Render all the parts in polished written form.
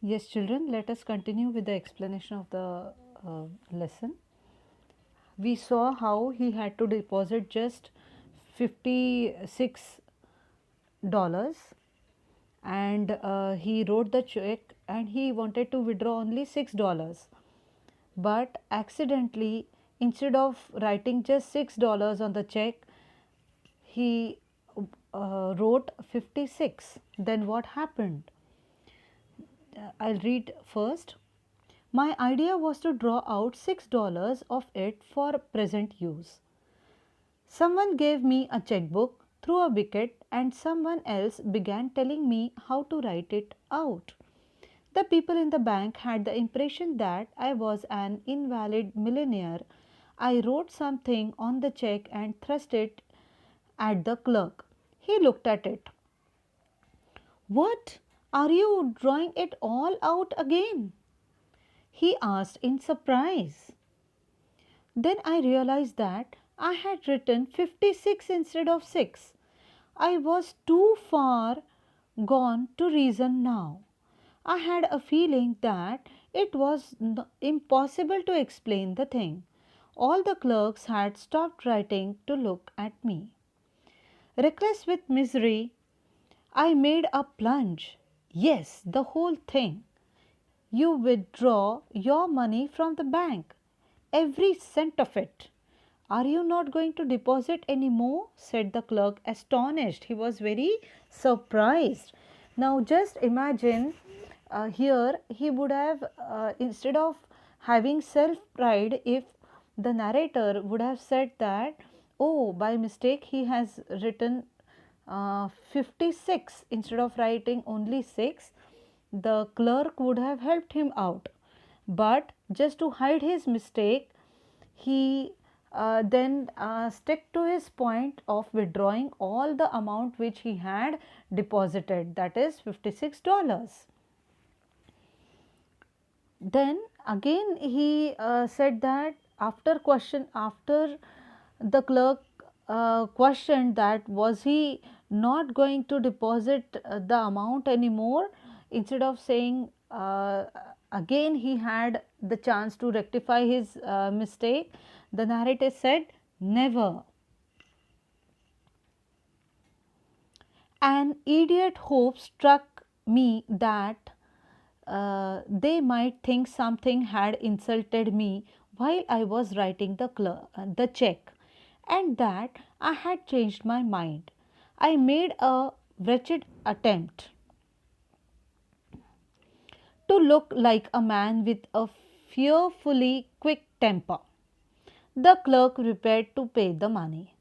Yes, children, let us continue with the explanation of the lesson. We saw how he had to deposit just $56 and he wrote the check and he wanted to withdraw only $6. But accidentally, instead of writing just $6 on the check, he wrote 56. Then what happened? I'll read first. My idea was to draw out $6 of it for present use. Someone gave me a checkbook through a wicket and someone else began telling me how to write it out. The people in the bank had the impression that I was an invalid millionaire. I wrote something on the check and thrust it at the clerk. He looked at it. What? Are you drawing it all out again? He asked in surprise. Then I realized that I had written 56 instead of 6. I was too far gone to reason now. I had a feeling that it was impossible to explain the thing. All the clerks had stopped writing to look at me. Reckless with misery, I made a plunge. Yes, the whole thing. You withdraw your money from the bank, every cent of it. Are you not going to deposit any more? Said the clerk, astonished. He was very surprised. Now, just imagine here he would have, instead of having self pride, if the narrator would have said that, oh, by mistake he has written 56 instead of writing only 6, the clerk would have helped him out. But just to hide his mistake, he then stuck to his point of withdrawing all the amount which he had deposited, that is $56. Then again he said that after the clerk questioned that was he not going to deposit the amount anymore, instead of saying again he had the chance to rectify his mistake, the narrator said never. An idiot hope struck me that they might think something had insulted me while I was writing the check, and that I had changed my mind. I made a wretched attempt to look like a man with a fearfully quick temper. The clerk prepared to pay the money.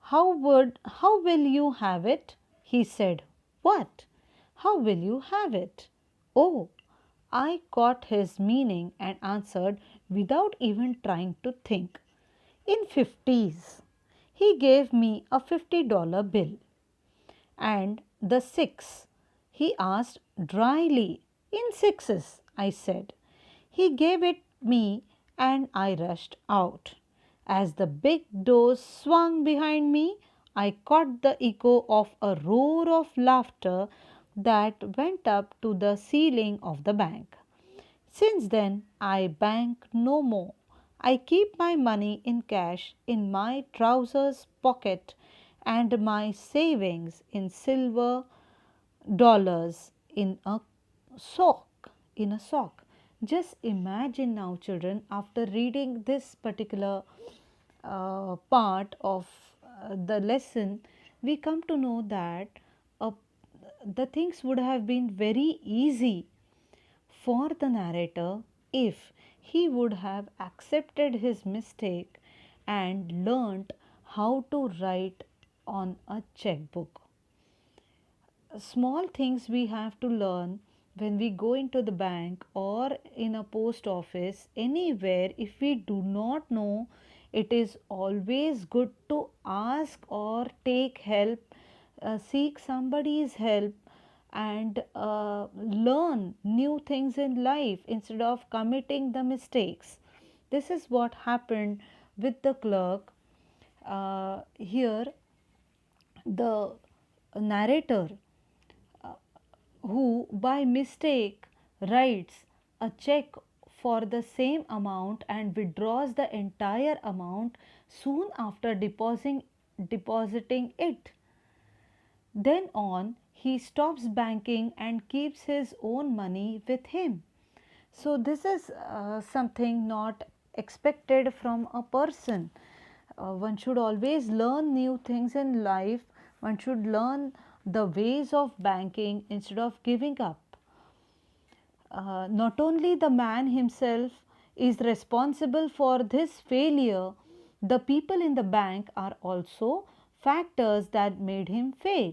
How will you have it? He said. What? How will you have it? Oh, I caught his meaning and answered without even trying to think. In 50s. He gave me a $50 bill. And the 6? He asked dryly. In sixes, I said. He gave it me and I rushed out. As the big doors swung behind me, I caught the echo of a roar of laughter that went up to the ceiling of the bank. Since then, I bank no more. I keep my money in cash in my trousers pocket and my savings in silver dollars in a sock. Just imagine now, children, after reading this particular part of the lesson, we come to know that uh, the things would have been very easy for the narrator if he would have accepted his mistake and learnt how to write on a checkbook. Small things we have to learn when we go into the bank or in a post office, anywhere. If we do not know, it is always good to ask or take help, seek somebody's help, and learn new things in life instead of committing the mistakes. This is what happened with the clerk. Here the narrator, who by mistake writes a check for the same amount and withdraws the entire amount soon after depositing it. Then on, he stops banking and keeps his own money with him. So, this is something not expected from a person. One should always learn new things in life. One should learn the ways of banking instead of giving up. Not only the man himself is responsible for this failure, the people in the bank are also factors that made him fail.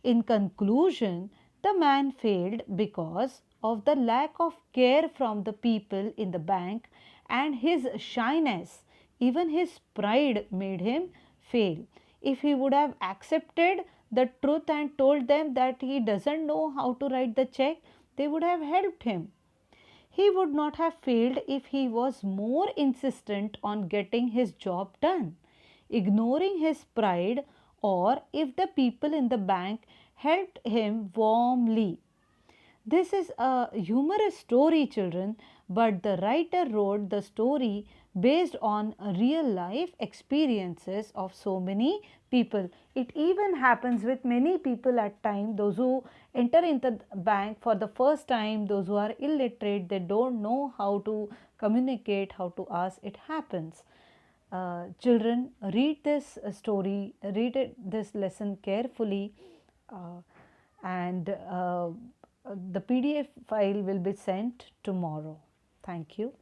In conclusion, the man failed because of the lack of care from the people in the bank and his shyness. Even his pride made him fail. If he would have accepted the truth and told them that he doesn't know how to write the check, they would have helped him. He would not have failed if he was more insistent on getting his job done, ignoring his pride, or if the people in the bank helped him warmly. This is a humorous story, children, but the writer wrote the story based on real life experiences of so many people. It even happens with many people at times, those who enter into the bank for the first time, those who are illiterate, they don't know how to communicate, how to ask. It happens. Children, read this story, read this lesson carefully, uh, and the PDF file will be sent tomorrow. Thank you.